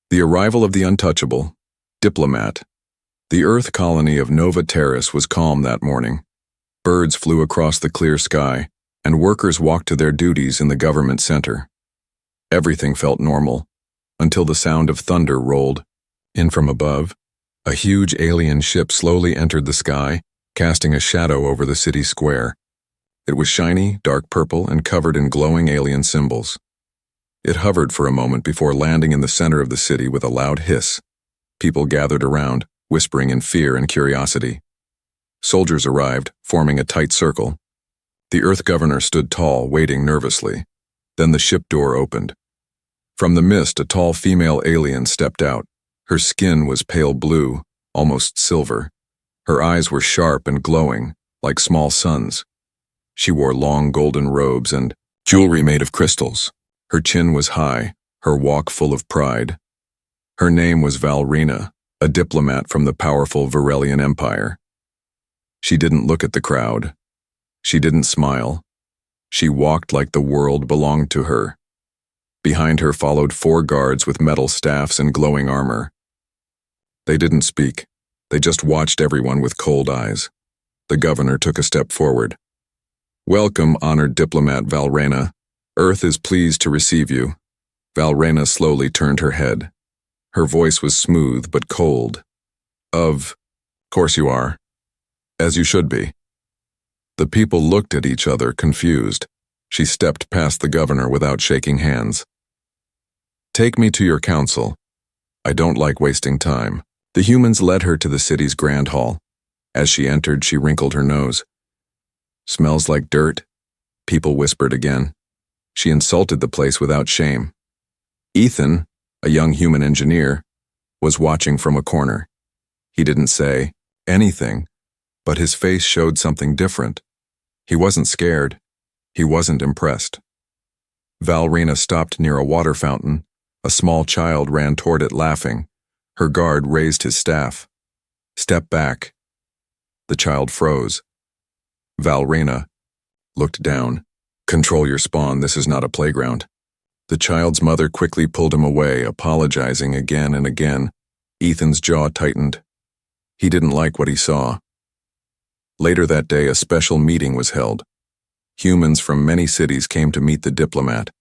The arrival of the untouchable, diplomat. The Earth colony of Nova Terrace was calm that morning. Birds flew across the clear sky, and workers walked to their duties in the government center. Everything felt normal, until the sound of thunder rolled in from above. A huge alien ship slowly entered the sky, casting a shadow over the city square. It was shiny, dark purple, and covered in glowing alien symbols. It hovered for a moment before landing in the center of the city with a loud hiss. People gathered around, whispering in fear and curiosity. Soldiers arrived, forming a tight circle. The Earth governor stood tall, waiting nervously. Then the ship door opened. From the mist, a tall female alien stepped out. Her skin was pale blue, almost silver. Her eyes were sharp and glowing, like small suns. She wore long golden robes and jewelry made of crystals. Her chin was high, her walk full of pride. Her name was Valrina, a diplomat from the powerful Varelian Empire. She didn't look at the crowd. She didn't smile. She walked like the world belonged to her. Behind her followed 4 guards with metal staffs and glowing armor. They didn't speak. They just watched everyone with cold eyes. The governor took a step forward. "Welcome, honored diplomat Valrina. Earth is pleased to receive you." Valrina slowly turned her head. Her voice was smooth but cold. Of course you are. As you should be." The people looked at each other, confused. She stepped past the governor without shaking hands. "Take me to your council. I don't like wasting time." The humans led her to the city's grand hall. As she entered, she wrinkled her nose. "Smells like dirt," people whispered again. She insulted the place without shame. Ethan, a young human engineer, was watching from a corner. He didn't say anything, but his face showed something different. He wasn't scared. He wasn't impressed. Valrina stopped near a water fountain. A small child ran toward it laughing. Her guard raised his staff. "Step back." The child froze. Valrina looked down. "Control your spawn, this is not a playground." The child's mother quickly pulled him away, apologizing again and again. Ethan's jaw tightened. He didn't like what he saw. Later that day, a special meeting was held. Humans from many cities came to meet the diplomat.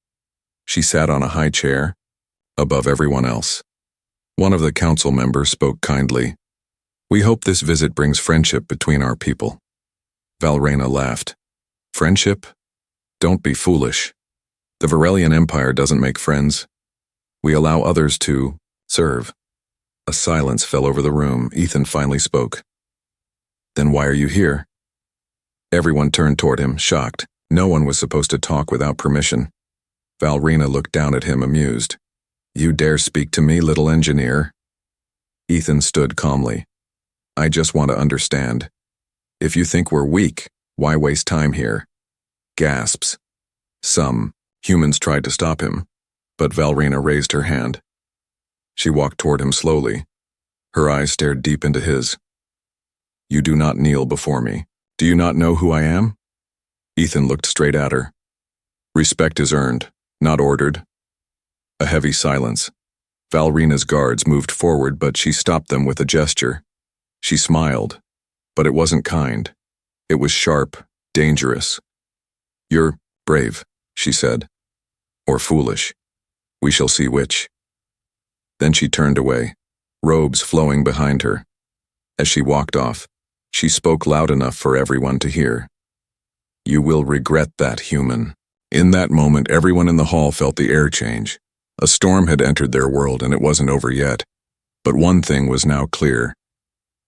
She sat on a high chair, above everyone else. One of the council members spoke kindly. "We hope this visit brings friendship between our people." Valrina laughed. "Friendship? Don't be foolish. The Varelian Empire doesn't make friends. We allow others to serve." A silence fell over the room. Ethan finally spoke. "Then why are you here?" Everyone turned toward him, shocked. No one was supposed to talk without permission. Valrina looked down at him, amused. "You dare speak to me, little engineer?" Ethan stood calmly. "I just want to understand. If you think we're weak, why waste time here?" Gasps. Some humans tried to stop him, but Valrina raised her hand. She walked toward him slowly. Her eyes stared deep into his. "You do not kneel before me. Do you not know who I am?" Ethan looked straight at her. "Respect is earned, not ordered." A heavy silence. Valrina's guards moved forward, but she stopped them with a gesture. She smiled, but it wasn't kind. It was sharp, dangerous. "You're brave," she said. "Or foolish. We shall see which." Then she turned away, robes flowing behind her. As she walked off, she spoke loud enough for everyone to hear. "You will regret that, human." In that moment, everyone in the hall felt the air change. A storm had entered their world, and it wasn't over yet. But one thing was now clear.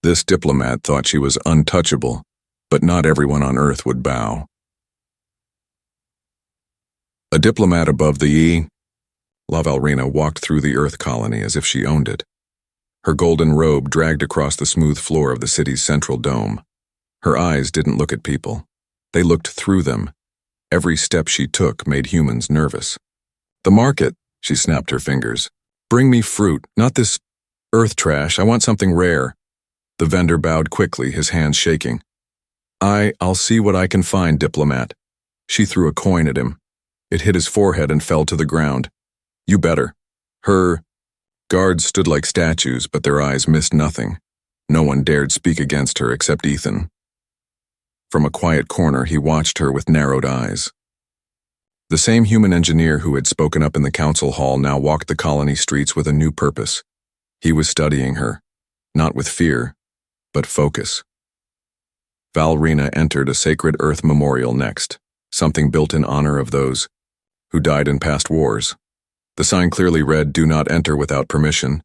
This diplomat thought she was untouchable, but not everyone on Earth would bow. A diplomat above the La Valrina walked through the Earth colony as if she owned it. Her golden robe dragged across the smooth floor of the city's central dome. Her eyes didn't look at people. They looked through them. Every step she took made humans nervous. "The market," she snapped her fingers. "Bring me fruit, not this Earth trash. I want something rare." The vendor bowed quickly, his hands shaking. I'll see what I can find, diplomat." She threw a coin at him. It hit his forehead and fell to the ground. "You better." Her Guards stood like statues, but their eyes missed nothing. No one dared speak against her except Ethan. From a quiet corner, he watched her with narrowed eyes. The same human engineer who had spoken up in the council hall now walked the colony streets with a new purpose. He was studying her, not with fear, but focus. Valrina entered a sacred Earth memorial next, something built in honor of those who died in past wars. The sign clearly read, "Do not enter without permission."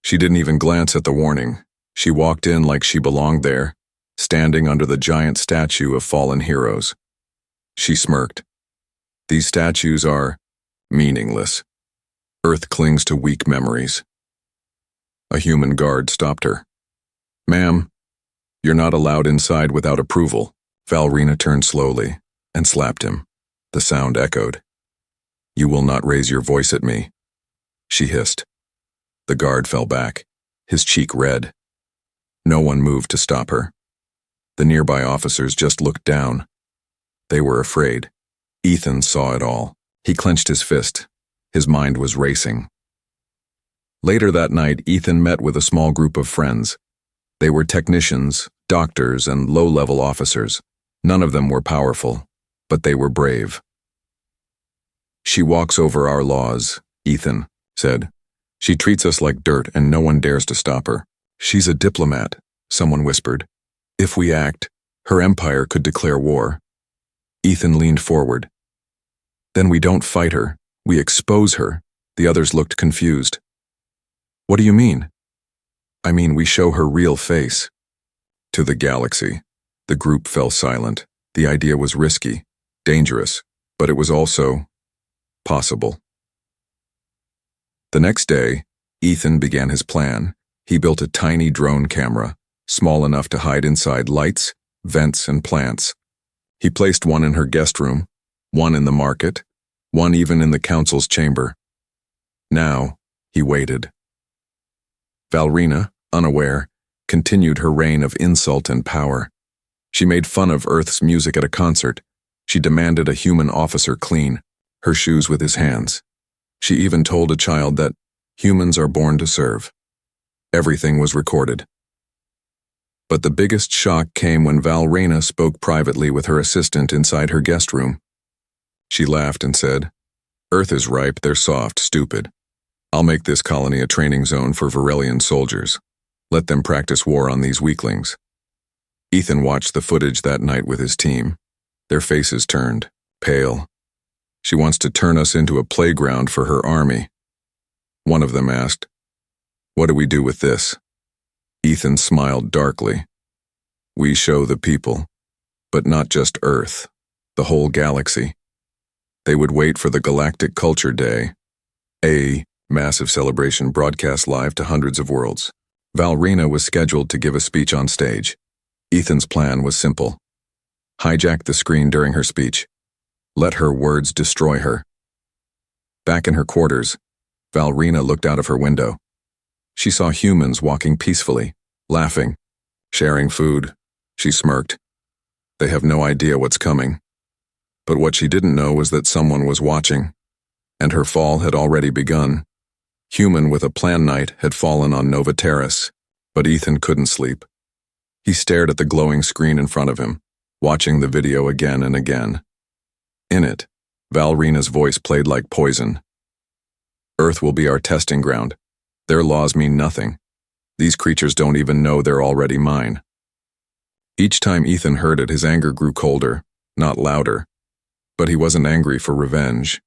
She didn't even glance at the warning. She walked in like she belonged there, standing under the giant statue of fallen heroes. She smirked. These statues are meaningless. Earth clings to weak memories. A human guard stopped her. "Ma'am, you're not allowed inside without approval." Valrina turned slowly and slapped him. The sound echoed. "You will not raise your voice at me," she hissed. The guard fell back, his cheek red. No one moved to stop her. The nearby officers just looked down. They were afraid. Ethan saw it all. He clenched his fist. His mind was racing. Later that night, Ethan met with a small group of friends. They were technicians, doctors, and low-level officers. None of them were powerful, but they were brave. "She walks over our laws," Ethan said. "She treats us like dirt, and no one dares to stop her." "She's a diplomat," someone whispered. "If we act, her empire could declare war." Ethan leaned forward. "Then we don't fight her, we expose her." The others looked confused. "What do you mean?" "I mean, we show her real face." To the galaxy. The group fell silent. The idea was risky, dangerous, but it was also possible. The next day, Ethan began his plan. He built a tiny drone camera, small enough to hide inside lights, vents, and plants. He placed one in her guest room, one in the market, one even in the council's chamber. Now, he waited. Valrina, unaware, continued her reign of insult and power. She made fun of Earth's music at a concert. She demanded a human officer clean her shoes with his hands. She even told a child that humans are born to serve. Everything was recorded. But the biggest shock came when Valrina spoke privately with her assistant inside her guest room. She laughed and said, "Earth is ripe, they're soft, stupid. I'll make this colony a training zone for Varelian soldiers. Let them practice war on these weaklings." Ethan watched the footage that night with his team. Their faces turned, pale. "She wants to turn us into a playground for her army." One of them asked, "What do we do with this?" Ethan smiled darkly. "We show the people, but not just Earth, the whole galaxy." They would wait for the Galactic Culture Day, a massive celebration broadcast live to hundreds of worlds. Valrina was scheduled to give a speech on stage. Ethan's plan was simple. Hijack the screen during her speech. Let her words destroy her. Back in her quarters, Valrina looked out of her window. She saw humans walking peacefully, laughing, sharing food. She smirked. They have no idea what's coming. But what she didn't know was that someone was watching, and her fall had already begun. Human with a plan night had fallen on Nova Terrace, but Ethan couldn't sleep. He stared at the glowing screen in front of him, watching the video again and again. In it, Valrina's voice played like poison. "Earth will be our testing ground. Their laws mean nothing. These creatures don't even know they're already mine." Each time Ethan heard it, his anger grew colder, not louder. But he wasn't angry for revenge.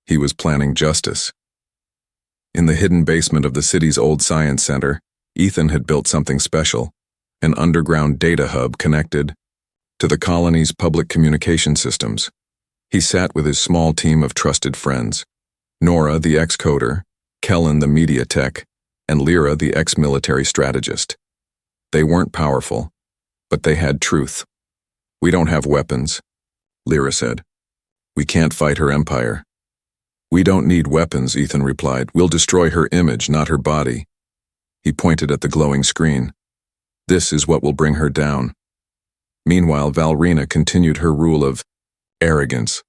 He was planning justice. In the hidden basement of the city's old science center, Ethan had built something special, an underground data hub connected to the colony's public communication systems. He sat with his small team of trusted friends, Nora, the ex-coder, Kellen, the media tech, and Lyra, the ex-military strategist. They weren't powerful, but they had truth. "We don't have weapons," Lyra said. "We can't fight her empire." "We don't need weapons," Ethan replied. "We'll destroy her image, not her body." He pointed at the glowing screen. "This is what will bring her down." Meanwhile, Valrina continued her rule of arrogance.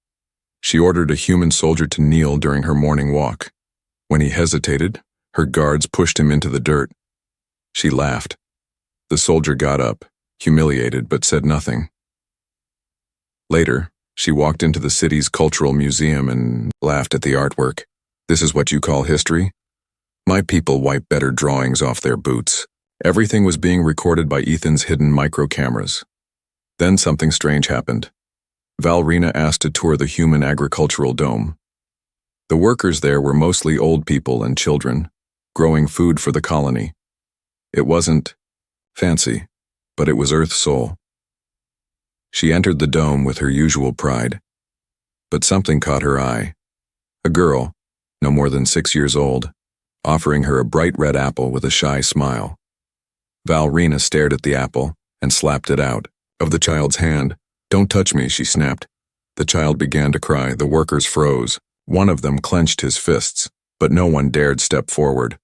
She ordered a human soldier to kneel during her morning walk. When he hesitated, Her guards pushed him into the dirt. She laughed. The soldier got up, humiliated, but said nothing. Later, she walked into the city's cultural museum and laughed at the artwork. This is what you call history? My people wipe better drawings off their boots. Everything was being recorded by Ethan's hidden micro cameras. Then something strange happened. Valrina asked to tour the human agricultural dome. The workers there were mostly old people and children, growing food for the colony. It wasn't fancy, but it was Earth's soul. She entered the dome with her usual pride. But something caught her eye. A girl, no more than 6 years old, offering her a bright red apple with a shy smile. Valrina stared at the apple and slapped it out of the child's hand. "Don't touch me," she snapped. The child began to cry. The workers froze. One of them clenched his fists, but no one dared step forward.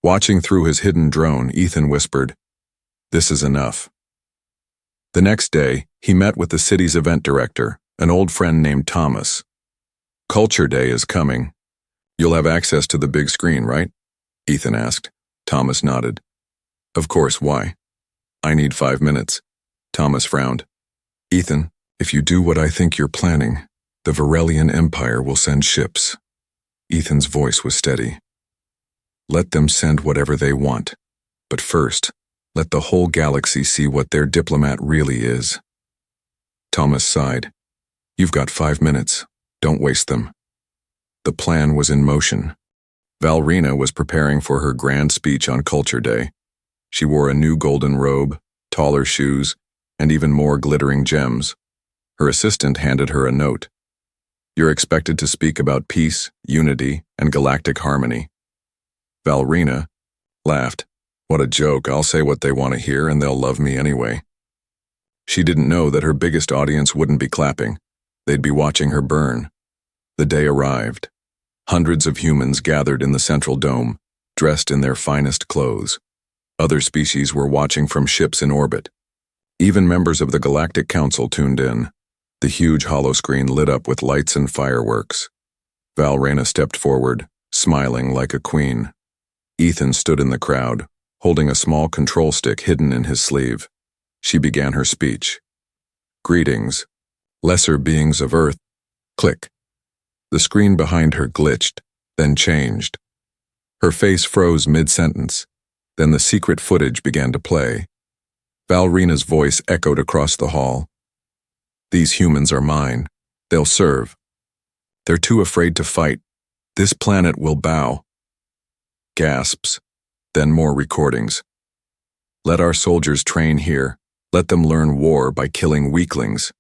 Watching through his hidden drone, Ethan whispered, "This is enough." The next day, he met with the city's event director, an old friend named Thomas. "Culture Day is coming. You'll have access to the big screen, right?" Ethan asked. Thomas nodded. "Of course, why?" "I need 5 minutes." Thomas frowned. "Ethan, if you do what I think you're planning, the Varelian Empire will send ships." Ethan's voice was steady. "Let them send whatever they want, but first, let the whole galaxy see what their diplomat really is." Thomas sighed. "You've got 5 minutes. Don't waste them." The plan was in motion. Valrina was preparing for her grand speech on Culture Day. She wore a new golden robe, taller shoes, and even more glittering gems. Her assistant handed her a note. "You're expected to speak about peace, unity, and galactic harmony." Valrina laughed. "What a joke. I'll say what they want to hear and they'll love me anyway." She didn't know that her biggest audience wouldn't be clapping. They'd be watching her burn. The day arrived. Hundreds of humans gathered in the central dome, dressed in their finest clothes. Other species were watching from ships in orbit. Even members of the Galactic Council tuned in. The huge holoscreen lit up with lights and fireworks. Valrina stepped forward, smiling like a queen. Ethan stood in the crowd, holding a small control stick hidden in his sleeve. She began her speech. "Greetings, lesser beings of Earth." Click. The screen behind her glitched, then changed. Her face froze mid-sentence. Then the secret footage began to play. Valrina's voice echoed across the hall. "These humans are mine. They'll serve. They're too afraid to fight. This planet will bow." Gasps, then more recordings. "Let our soldiers train here. Let them learn war by killing weaklings.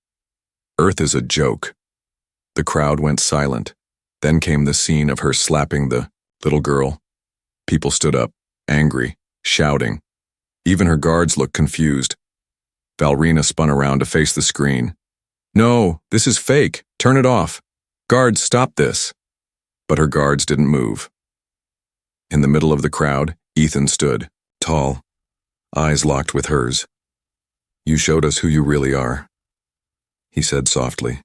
Earth is a joke." The crowd went silent. Then came the scene of her slapping the little girl. People stood up, angry, shouting. Even her guards looked confused. Valrina spun around to face the screen. "No, this is fake. Turn it off. Guards, stop this." But her guards didn't move. In the middle of the crowd, Ethan stood, tall, eyes locked with hers. "You showed us who you really are," he said softly.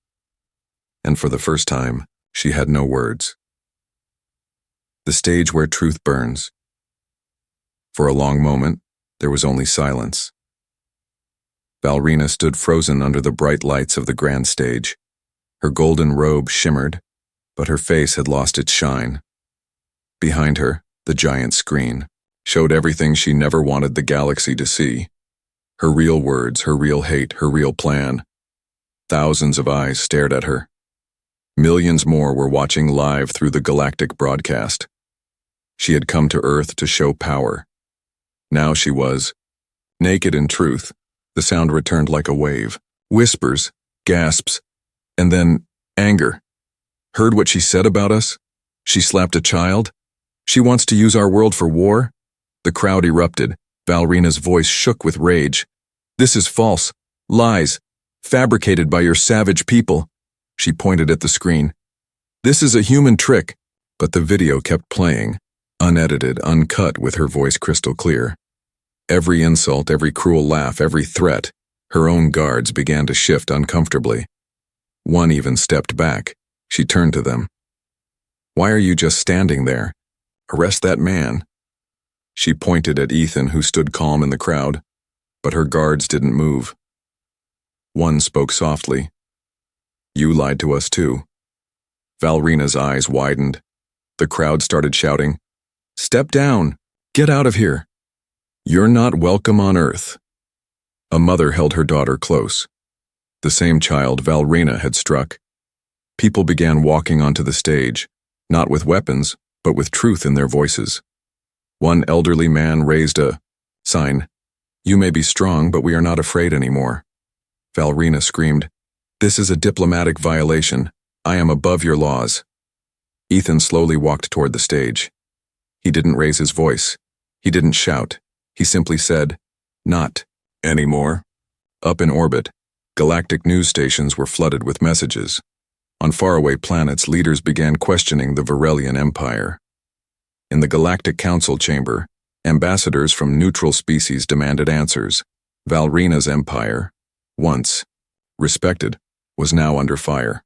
And for the first time, she had no words. The stage where truth burns. For a long moment, there was only silence. Valrina stood frozen under the bright lights of the grand stage. Her golden robe shimmered, but her face had lost its shine. Behind her, the giant screen showed everything she never wanted the galaxy to see. Her real words, her real hate, her real plan. Thousands of eyes stared at her. Millions more were watching live through the galactic broadcast. She had come to Earth to show power. Now she was naked in truth. The sound returned like a wave. Whispers, gasps, and then anger. "Heard what she said about us? She slapped a child? She wants to use our world for war?" The crowd erupted. Valrina's voice shook with rage. "This is false. Lies. Fabricated by your savage people." She pointed at the screen. "This is a human trick." But the video kept playing, unedited, uncut, with her voice crystal clear. Every insult, every cruel laugh, every threat, her own guards began to shift uncomfortably. One even stepped back. She turned to them. "Why are you just standing there? Arrest that man." She pointed at Ethan, who stood calm in the crowd, but her guards didn't move. One spoke softly. "You lied to us too." Valrina's eyes widened. The crowd started shouting, "Step down! Get out of here! You're not welcome on Earth." A mother held her daughter close. The same child Valrina had struck. People began walking onto the stage, not with weapons, but with truth in their voices. One elderly man raised a sign, "You may be strong, but we are not afraid anymore." Valrina screamed, "This is a diplomatic violation. I am above your laws." Ethan slowly walked toward the stage. He didn't raise his voice. He didn't shout. He simply said, "Not anymore." Up in orbit, galactic news stations were flooded with messages. On faraway planets, leaders began questioning the Varelian Empire. In the Galactic Council chamber, ambassadors from neutral species demanded answers. Valrina's empire, once respected, was now under fire.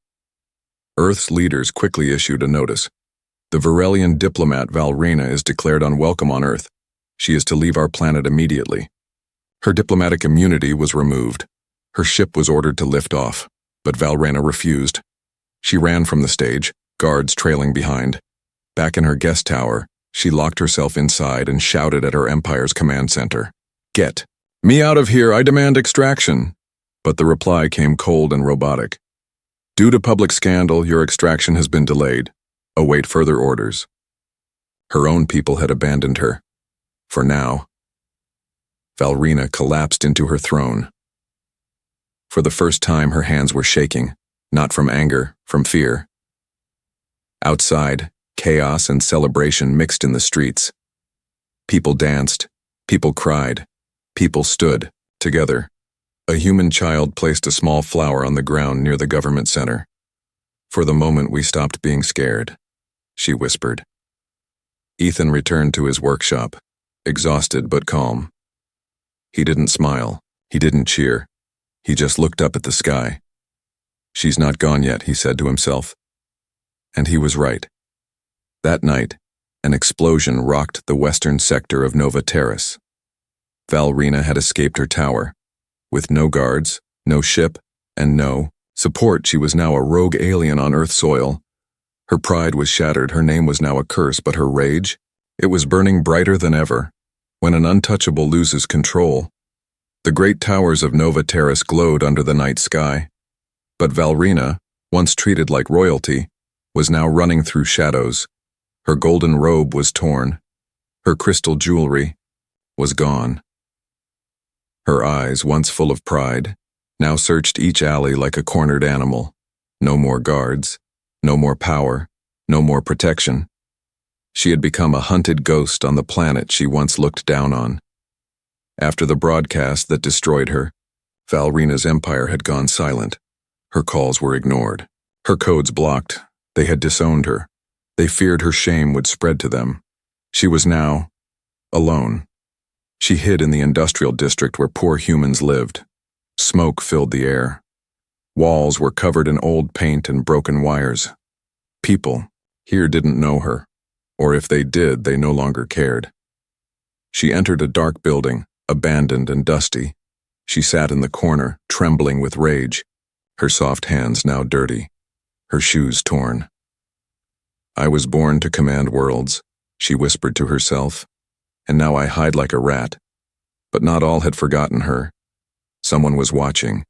Earth's leaders quickly issued a notice. "The Varelian diplomat Valrina is declared unwelcome on Earth. She is to leave our planet immediately." Her diplomatic immunity was removed. Her ship was ordered to lift off, but Valrina refused. She ran from the stage, guards trailing behind. Back in her guest tower, she locked herself inside and shouted at her empire's command center, "Get me out of here, I demand extraction." But the reply came cold and robotic. "Due to public scandal, your extraction has been delayed. Await further orders." Her own people had abandoned her. For now. Valrina collapsed into her throne. For the first time, her hands were shaking, not from anger, from fear. Outside, chaos and celebration mixed in the streets. People danced, people cried, people stood, together. A human child placed a small flower on the ground near the government center. "For the moment we stopped being scared," she whispered. Ethan returned to his workshop, exhausted but calm. He didn't smile, he didn't cheer, he just looked up at the sky. "She's not gone yet," he said to himself. And he was right. That night, an explosion rocked the western sector of Nova Terrace. Valrina had escaped her tower. With no guards, no ship, and no support, she was now a rogue alien on Earth soil. Her pride was shattered, her name was now a curse, but her rage, it was burning brighter than ever. When an untouchable loses control, the great towers of Nova Terrace glowed under the night sky. But Valrina, once treated like royalty, was now running through shadows. Her golden robe was torn. Her crystal jewelry was gone. Her eyes, once full of pride, now searched each alley like a cornered animal. No more guards, no more power, no more protection. She had become a hunted ghost on the planet she once looked down on. After the broadcast that destroyed her, Valrina's empire had gone silent. Her calls were ignored. Her codes blocked. They had disowned her. They feared her shame would spread to them. She was now alone. She hid in the industrial district where poor humans lived. Smoke filled the air. Walls were covered in old paint and broken wires. People here didn't know her, or if they did, they no longer cared. She entered a dark building, abandoned and dusty. She sat in the corner, trembling with rage, her soft hands now dirty, her shoes torn. "I was born to command worlds," she whispered to herself, "and now I hide like a rat." But not all had forgotten her. Someone was watching.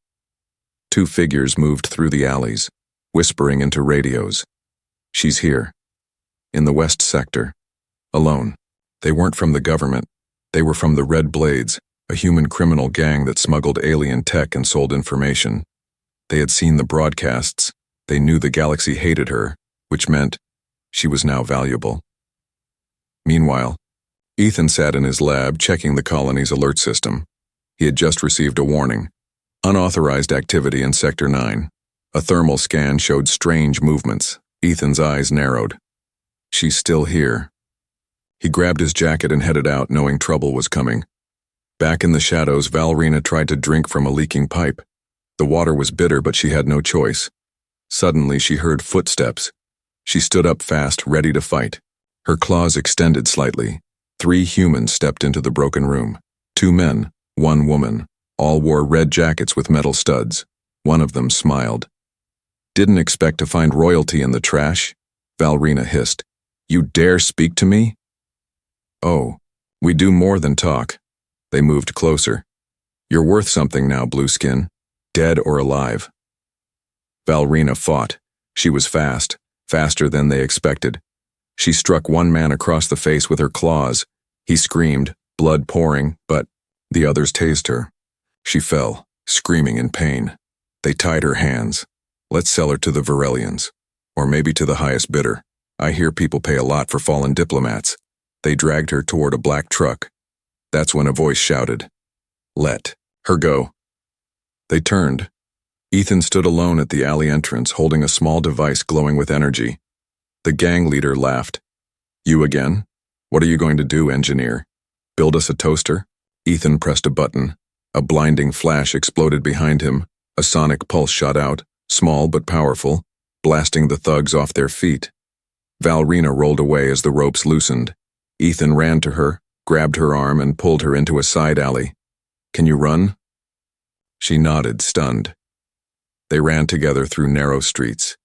Two figures moved through the alleys, whispering into radios. "She's here. In the West Sector. Alone." They weren't from the government. They were from the Red Blades, a human criminal gang that smuggled alien tech and sold information. They had seen the broadcasts. They knew the galaxy hated her, which meant she was now valuable. Meanwhile, Ethan sat in his lab checking the colony's alert system. He had just received a warning. Unauthorized activity in Sector 9. A thermal scan showed strange movements. Ethan's eyes narrowed. She's still here. He grabbed his jacket and headed out, knowing trouble was coming. Back in the shadows, Valrina tried to drink from a leaking pipe. The water was bitter, but she had no choice. Suddenly, she heard footsteps. She stood up fast, ready to fight. Her claws extended slightly. 3 humans stepped into the broken room. 2 men, 1 woman. All wore red jackets with metal studs. One of them smiled. "Didn't expect to find royalty in the trash?" Valrina hissed. "You dare speak to me?" "Oh, we do more than talk." They moved closer. "You're worth something now, Blueskin. Dead or alive." Valrina fought. She was fast, faster than they expected. She struck one man across the face with her claws. He screamed, blood pouring, but the others tased her. She fell, screaming in pain. They tied her hands. "Let's sell her to the Varelians. Or maybe to the highest bidder. I hear people pay a lot for fallen diplomats." They dragged her toward a black truck. That's when a voice shouted, "Let her go." They turned. Ethan stood alone at the alley entrance, holding a small device glowing with energy. The gang leader laughed. "You again? What are you going to do, engineer? Build us a toaster?" Ethan pressed a button. A blinding flash exploded behind him. A sonic pulse shot out, small but powerful, blasting the thugs off their feet. Valrina rolled away as the ropes loosened. Ethan ran to her, grabbed her arm, and pulled her into a side alley. "Can you run?" She nodded, stunned. They ran together through narrow streets.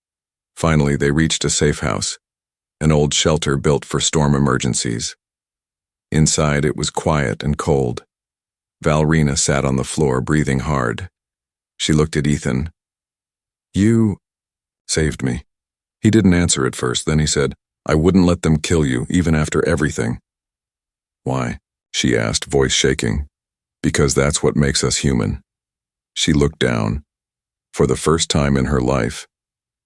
Finally, they reached a safe house, an old shelter built for storm emergencies. Inside, it was quiet and cold. Valrina sat on the floor, breathing hard. She looked at Ethan. "You saved me." He didn't answer at first, then he said, "I wouldn't let them kill you, even after everything." "Why?" she asked, voice shaking. "Because that's what makes us human." She looked down. For the first time in her life,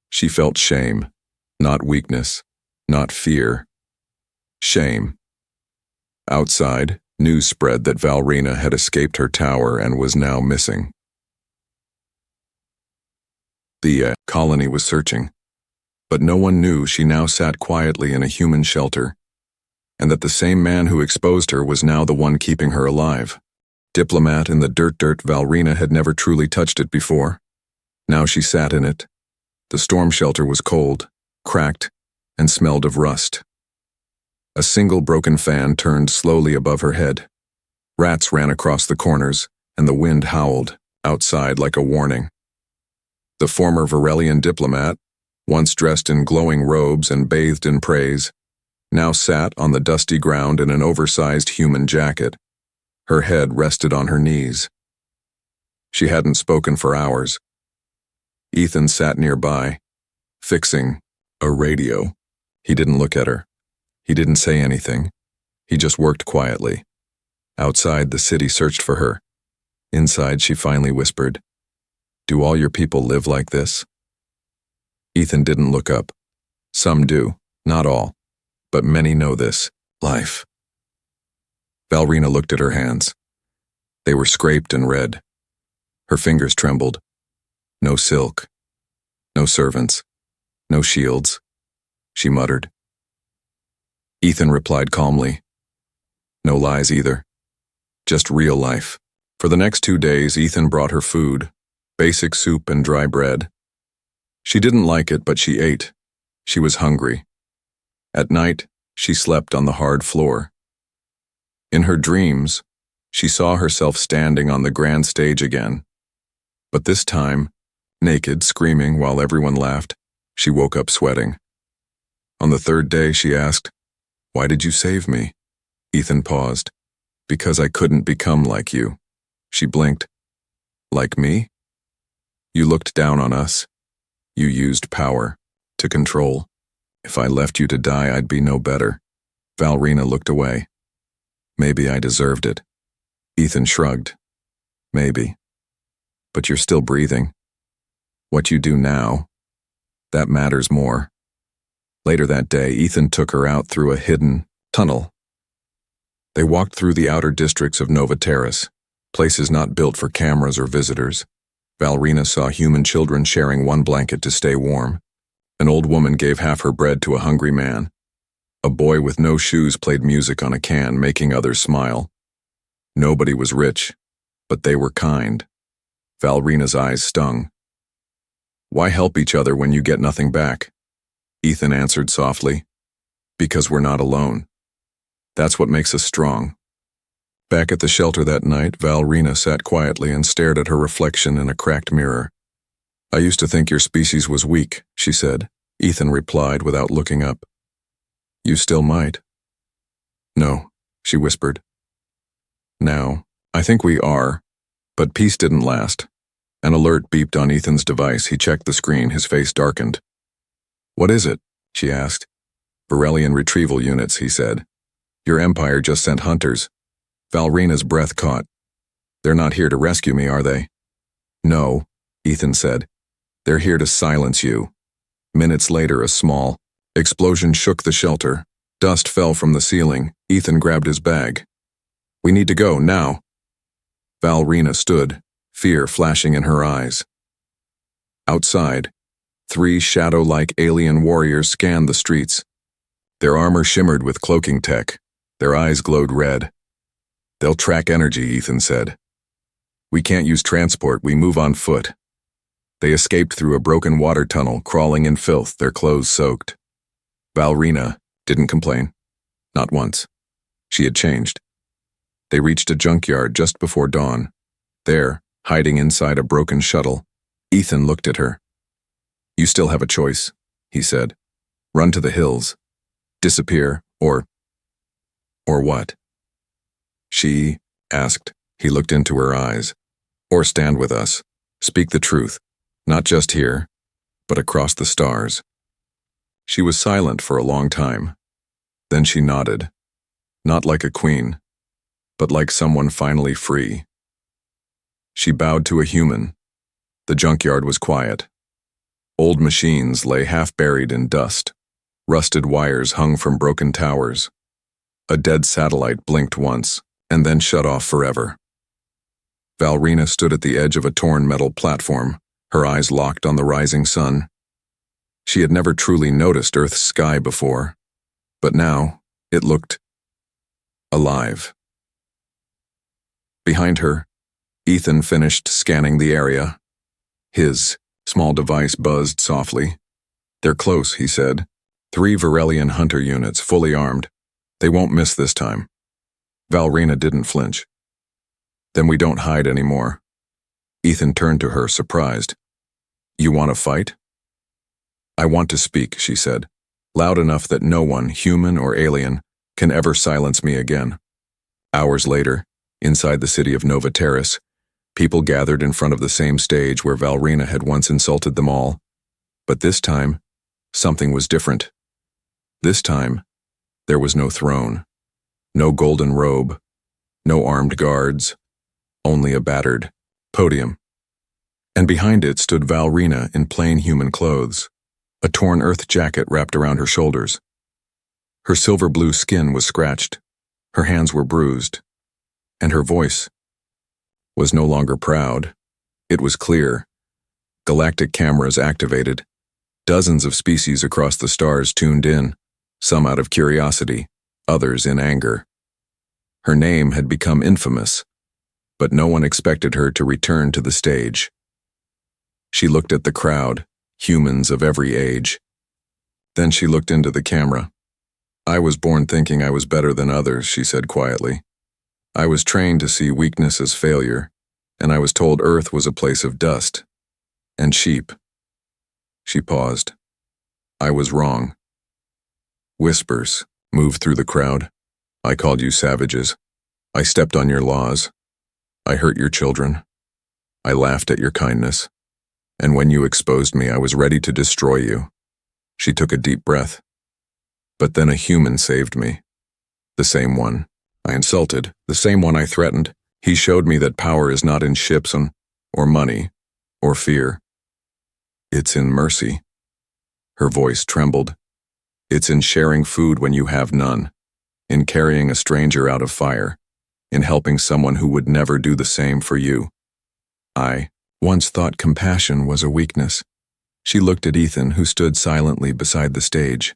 she felt shame, not weakness, not fear. Shame. Outside, news spread that Valrina had escaped her tower and was now missing. The colony was searching, but no one knew she now sat quietly in a human shelter, and that the same man who exposed her was now the one keeping her alive. Diplomat in the dirt, Valrina had never truly touched it before. Now she sat in it. The storm shelter was cold, cracked, and smelled of rust. A single broken fan turned slowly above her head. Rats ran across the corners, and the wind howled outside like a warning. The former Varelian diplomat, once dressed in glowing robes and bathed in praise, now sat on the dusty ground in an oversized human jacket. Her head rested on her knees. She hadn't spoken for hours. Ethan sat nearby, fixing a radio. He didn't look at her. He didn't say anything. He just worked quietly. Outside, the city searched for her. Inside, she finally whispered, "Do all your people live like this?" Ethan didn't look up. Some do, not all, but many know this life. Valrina looked at her hands. They were scraped and red. Her fingers trembled. No silk. No servants. No shields. She muttered. Ethan replied calmly. No lies either. Just real life. For the next 2 days, Ethan brought her food, basic soup and dry bread. She didn't like it, but she ate. She was hungry. At night, she slept on the hard floor. In her dreams, she saw herself standing on the grand stage again. But this time, naked, screaming while everyone laughed, she woke up sweating. On the 3rd day, she asked, "Why did you save me?" Ethan paused. "Because I couldn't become like you." She blinked. "Like me?" "You looked down on us. You used power to control. If I left you to die, I'd be no better." Valrina looked away. "Maybe I deserved it." Ethan shrugged. "Maybe. But you're still breathing. What you do now, that matters more." Later that day, Ethan took her out through a hidden tunnel. They walked through the outer districts of Nova Terrace, places not built for cameras or visitors. Valrina saw human children sharing one blanket to stay warm. An old woman gave half her bread to a hungry man. A boy with no shoes played music on a can, making others smile. Nobody was rich, but they were kind. Valrina's eyes stung. "Why help each other when you get nothing back?" Ethan answered softly. Because we're not alone. That's what makes us strong. Back at the shelter that night, Valrina sat quietly and stared at her reflection in a cracked mirror. I used to think your species was weak, she said. Ethan replied without looking up. You still might. No, she whispered. Now, I think we are, but peace didn't last. An alert beeped on Ethan's device. He checked the screen, his face darkened. What is it? She asked. Varelian retrieval units, he said. Your empire just sent hunters. Valrina's breath caught. They're not here to rescue me, are they? No, Ethan said. They're here to silence you. Minutes later, a small explosion shook the shelter. Dust fell from the ceiling. Ethan grabbed his bag. We need to go, now. Valrina stood, fear flashing in her eyes. Outside, 3 shadow-like alien warriors scanned the streets. Their armor shimmered with cloaking tech. Their eyes glowed red. They'll track energy, Ethan said. We can't use transport, we move on foot. They escaped through a broken water tunnel, crawling in filth, their clothes soaked. Valrina didn't complain. Not once. She had changed. They reached a junkyard just before dawn. There, hiding inside a broken shuttle, Ethan looked at her. You still have a choice, he said. Run to the hills. Disappear, or what? She asked. He looked into her eyes. Or stand with us. Speak the truth. Not just here, but across the stars. She was silent for a long time. Then she nodded. Not like a queen, but like someone finally free. She bowed to a human. The junkyard was quiet. Old machines lay half-buried in dust. Rusted wires hung from broken towers. A dead satellite blinked once, and then shut off forever. Valrina stood at the edge of a torn metal platform, her eyes locked on the rising sun. She had never truly noticed Earth's sky before, but now it looked alive. Behind her, Ethan finished scanning the area. His small device buzzed softly. They're close, he said. 3 Varelian hunter units, fully armed. They won't miss this time. Valrina didn't flinch. Then we don't hide anymore. Ethan turned to her, surprised. You want to fight? I want to speak, she said, loud enough that no one, human or alien, can ever silence me again. Hours later, inside the city of Nova Terrace, people gathered in front of the same stage where Valrina had once insulted them all. But this time, something was different. This time, there was no throne, no golden robe, no armed guards, only a battered podium. And behind it stood Valrina in plain human clothes, a torn earth jacket wrapped around her shoulders. Her silver-blue skin was scratched, her hands were bruised, and her voice was no longer proud. It was clear. Galactic cameras activated. Dozens of species across the stars tuned in, some out of curiosity, others in anger. Her name had become infamous, but no one expected her to return to the stage. She looked at the crowd, humans of every age. Then she looked into the camera. I was born thinking I was better than others, she said quietly. I was trained to see weakness as failure, and I was told Earth was a place of dust and sheep. She paused. I was wrong. Whispers moved through the crowd. I called you savages. I stepped on your laws. I hurt your children. I laughed at your kindness. And when you exposed me, I was ready to destroy you. She took a deep breath. But then a human saved me. The same one I insulted, the same one I threatened. He showed me that power is not in ships or money or fear. It's in mercy. Her voice trembled. It's in sharing food when you have none, in carrying a stranger out of fire, in helping someone who would never do the same for you. I once thought compassion was a weakness. She looked at Ethan, who stood silently beside the stage.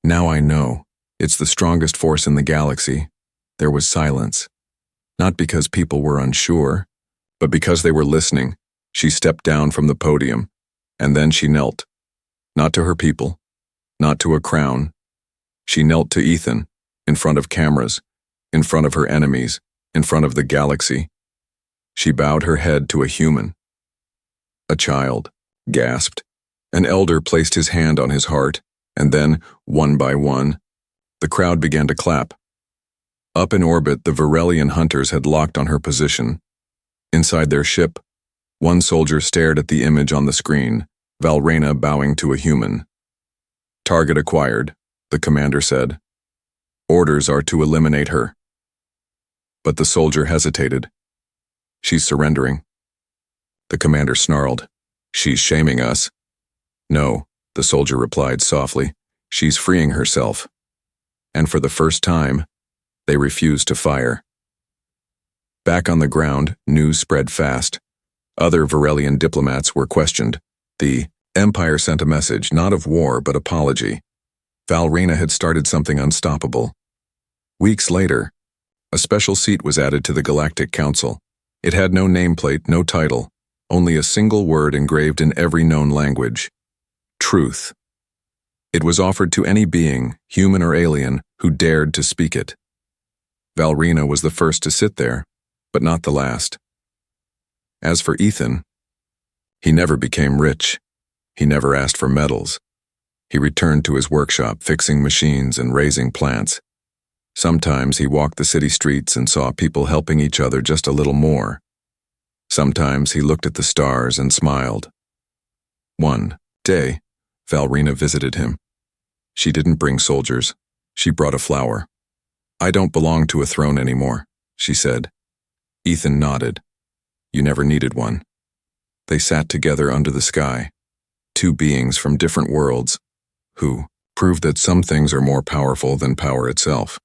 Now I know. It's the strongest force in the galaxy. There was silence. Not because people were unsure, but because they were listening. She stepped down from the podium, and then she knelt. Not to her people, not to a crown, She knelt to Ethan, in front of cameras, in front of her enemies, in front of the galaxy. She bowed her head to a human. A child gasped. An elder placed his hand on his heart, and then, one by one, the crowd began to clap. Up in orbit, the Varelian hunters had locked on her position. Inside their ship, one soldier stared at the image on the screen, Valrena bowing to a human. "Target acquired," the commander said. "Orders are to eliminate her." But the soldier hesitated. "She's surrendering." The commander snarled. "She's shaming us." "No," the soldier replied softly. "She's freeing herself." And for the first time, they refused to fire. Back on the ground, news spread fast. Other Varelian diplomats were questioned. The Empire sent a message, not of war, but apology. Valrena had started something unstoppable. Weeks later, a special seat was added to the Galactic Council. It had no nameplate, no title, only a single word engraved in every known language: truth. It was offered to any being, human or alien, who dared to speak it. Valrena was the first to sit there, but not the last. As for Ethan, he never became rich. He never asked for medals. He returned to his workshop, fixing machines and raising plants. Sometimes he walked the city streets and saw people helping each other just a little more. Sometimes he looked at the stars and smiled. One day, Valrena visited him. She didn't bring soldiers. She brought a flower. "I don't belong to a throne anymore," she said. Ethan nodded. "You never needed one." They sat together under the sky, two beings from different worlds, who proved that some things are more powerful than power itself.